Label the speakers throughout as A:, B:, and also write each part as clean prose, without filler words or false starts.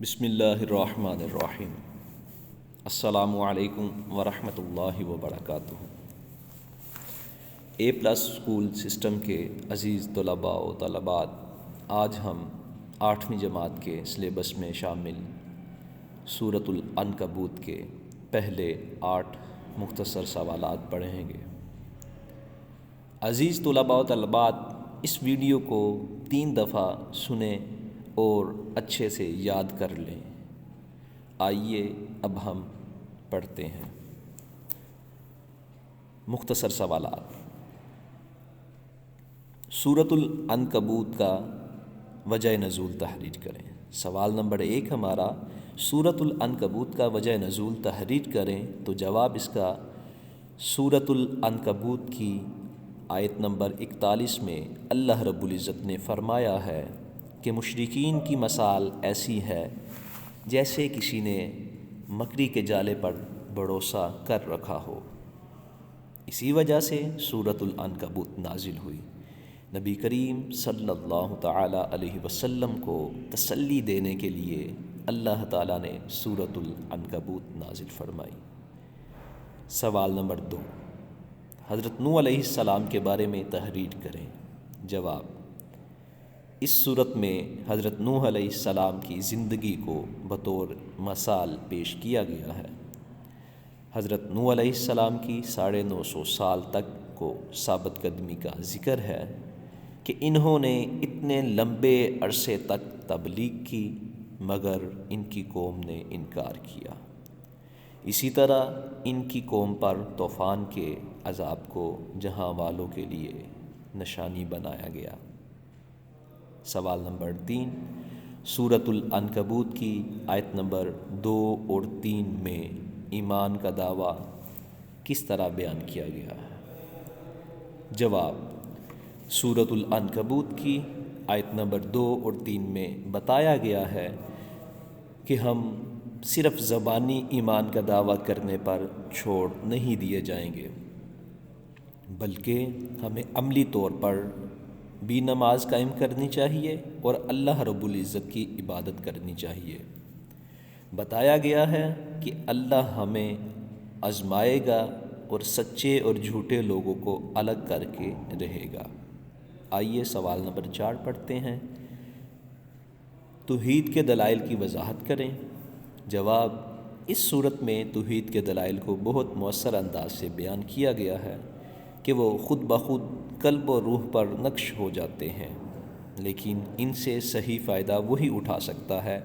A: بسم اللہ الرحمن الرحیم۔ السلام علیکم ورحمۃ اللہ وبرکاتہ۔ اے پلس اسکول سسٹم کے عزیز طلباء و طالبات، آج ہم 8ویں جماعت کے سلیبس میں شامل سورۃ العنکبوت کے پہلے 8 مختصر سوالات پڑھیں گے۔ عزیز طلباء و طالبات، اس ویڈیو کو 3 دفعہ سنیں اور اچھے سے یاد کر لیں۔ آئیے اب ہم پڑھتے ہیں مختصر سوالات۔ سورۃ العنکبوت کا وجہ نزول تحریر کریں۔ سوال نمبر 1 ہمارا، سورۃ العنکبوت کا وجہ نزول تحریر کریں، تو جواب اس کا سورۃ العنکبوت کی آیت نمبر 41 میں اللہ رب العزت نے فرمایا ہے کہ مشرکین کی مثال ایسی ہے جیسے کسی نے مکری کے جالے پر بھروسہ کر رکھا ہو۔ اسی وجہ سے سورۃ العنکبوت نازل ہوئی۔ نبی کریم صلی اللہ تعالی علیہ وسلم کو تسلی دینے کے لیے اللہ تعالیٰ نے سورۃ العنکبوت نازل فرمائی۔ سوال نمبر 2، حضرت نوح علیہ السلام کے بارے میں تحریر کریں۔ جواب، اس صورت میں حضرت نوح علیہ السلام کی زندگی کو بطور مثال پیش کیا گیا ہے۔ حضرت نوح علیہ السلام کی 950 سال تک کو ثابت قدمی کا ذکر ہے کہ انہوں نے اتنے لمبے عرصے تک تبلیغ کی مگر ان کی قوم نے انکار کیا۔ اسی طرح ان کی قوم پر طوفان کے عذاب کو جہاں والوں کے لیے نشانی بنایا گیا۔ سوال نمبر 3، سورۃ العنکبوت کی آیت نمبر 2 اور 3 میں ایمان کا دعویٰ کس طرح بیان کیا گیا ہے؟ جواب، سورۃ العنکبوت کی آیت نمبر 2 اور 3 میں بتایا گیا ہے کہ ہم صرف زبانی ایمان کا دعویٰ کرنے پر چھوڑ نہیں دیے جائیں گے، بلکہ ہمیں عملی طور پر بھی نماز قائم کرنی چاہیے اور اللہ رب العزت کی عبادت کرنی چاہیے۔ بتایا گیا ہے کہ اللہ ہمیں آزمائے گا اور سچے اور جھوٹے لوگوں کو الگ کر کے رہے گا۔ آئیے سوال نمبر 4 پڑھتے ہیں۔ توحید کے دلائل کی وضاحت کریں۔ جواب، اس صورت میں توحید کے دلائل کو بہت مؤثر انداز سے بیان کیا گیا ہے کہ وہ خود بخود قلب و روح پر نقش ہو جاتے ہیں، لیکن ان سے صحیح فائدہ وہی اٹھا سکتا ہے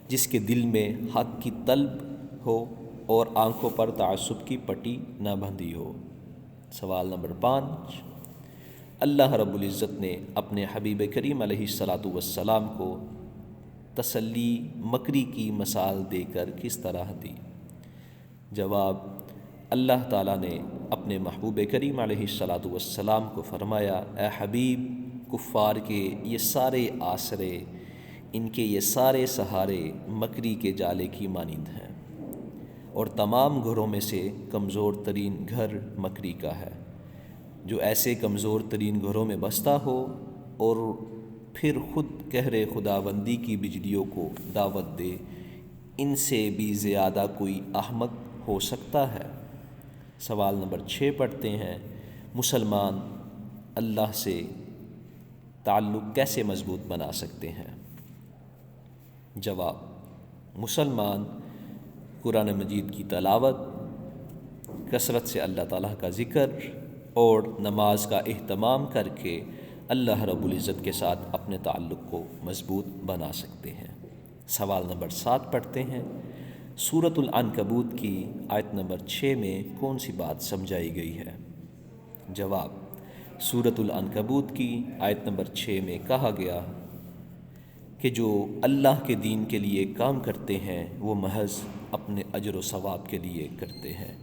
A: جس کے دل میں حق کی طلب ہو اور آنکھوں پر تعصب کی پٹی نہ بندھی ہو۔ سوال نمبر 5، اللہ رب العزت نے اپنے حبیب کریم علیہ السلام کو تسلی مکری کی مثال دے کر کس طرح دی؟ جواب، اللہ تعالیٰ نے اپنے محبوب کریم علیہ السلام کو فرمایا، اے حبیب، کفار کے یہ سارے آسرے، ان کے یہ سارے سہارے مکری کے جالے کی مانند ہیں، اور تمام گھروں میں سے کمزور ترین گھر مکری کا ہے۔ جو ایسے کمزور ترین گھروں میں بستا ہو اور پھر خود قہر خداوندی کی بجلیوں کو دعوت دے، ان سے بھی زیادہ کوئی احمق ہو سکتا ہے؟ سوال نمبر 6 پڑھتے ہیں۔ مسلمان اللہ سے تعلق کیسے مضبوط بنا سکتے ہیں؟ جواب، مسلمان قرآن مجید کی تلاوت، کثرت سے اللہ تعالیٰ کا ذکر اور نماز کا اہتمام کر کے اللہ رب العزت کے ساتھ اپنے تعلق کو مضبوط بنا سکتے ہیں۔ سوال نمبر 7 پڑھتے ہیں۔ سورۃ العنکبوت کی آیت نمبر 6 میں کون سی بات سمجھائی گئی ہے؟ جواب، سورۃ العنکبوت کی آیت نمبر 6 میں کہا گیا کہ جو اللہ کے دین کے لیے کام کرتے ہیں وہ محض اپنے اجر و ثواب کے لیے کرتے ہیں،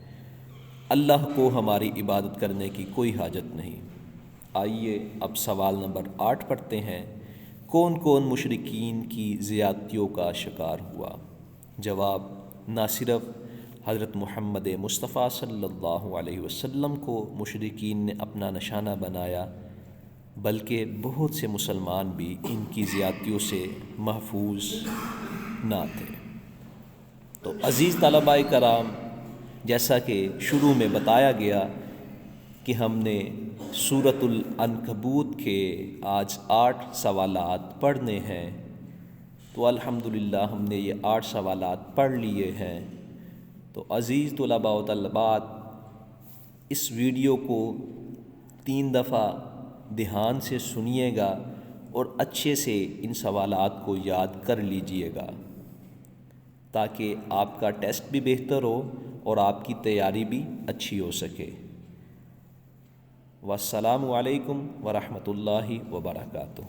A: اللہ کو ہماری عبادت کرنے کی کوئی حاجت نہیں۔ آئیے اب سوال نمبر 8 پڑھتے ہیں۔ کون کون مشرکین کی زیادتیوں کا شکار ہوا؟ جواب، نہ صرف حضرت محمد مصطفیٰ صلی اللہ علیہ وسلم کو مشرکین نے اپنا نشانہ بنایا، بلکہ بہت سے مسلمان بھی ان کی زیادتیوں سے محفوظ نہ تھے۔ تو عزیز طلباء کرام، جیسا کہ شروع میں بتایا گیا کہ ہم نے سورۃ العنکبوت کے آج 8 سوالات پڑھنے ہیں، تو الحمدللہ ہم نے یہ 8 سوالات پڑھ لیے ہیں۔ تو عزیز طلباء و طالبات، اس ویڈیو کو 3 دفعہ دھیان سے سنیے گا اور اچھے سے ان سوالات کو یاد کر لیجئے گا، تاکہ آپ کا ٹیسٹ بھی بہتر ہو اور آپ کی تیاری بھی اچھی ہو سکے۔ والسلام علیکم ورحمۃ اللہ وبرکاتہ۔